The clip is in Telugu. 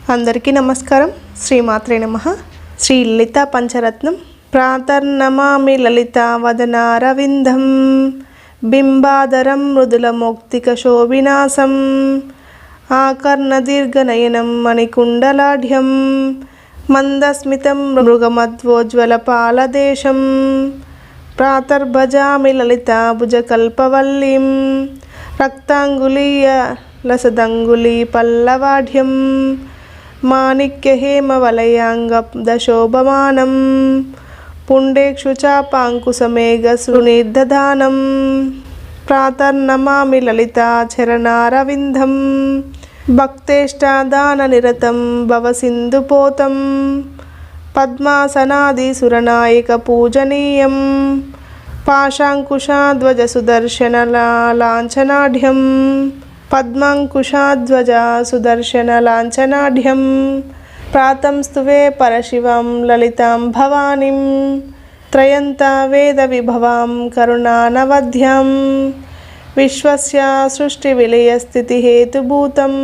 అందరికీ నమస్కారం. శ్రీమాత్రే నమః. శ్రీ లలితా పంచరత్నం. ప్రాతర్నమామి లలితా వదనారవిందం బింబాదరం మృదులమౌక్తిక శోభినాసం ఆకర్ణదీర్ఘనయనం మణికుండలాఢ్యం మందస్మితం మృగమధ్వోజ్వలపాలదేశం ప్రాతర్భజామి లలితా భుజకల్పవల్లీం రక్తాంగులీయ లసదంగులీ పల్లవాఢ్యం మాణిక్యహేమవలయాంగదశోభమానం పుండేక్షుచాపాంకుశమేఘసునిర్దధానం ప్రాతర్నమామి లలితా చరణారవిందం భక్తేష్టాదాననిరతం భవసింధుపోతం పద్మాసనాదిసురనాయక పూజనీయం పాశాంకుశాధ్వజ సుదర్శనలాంఛనాఢ్యం పద్మాంకుశాధ్వజ సుదర్శనలాంఛనాఢ్యం ప్రాతం స్తువే పరశివం లలితాం భవానీం త్రయంతా వేద విభవాం కరుణానవధ్యాం విశ్వస్య సృష్టి విలయ స్థితి హేతుభూతం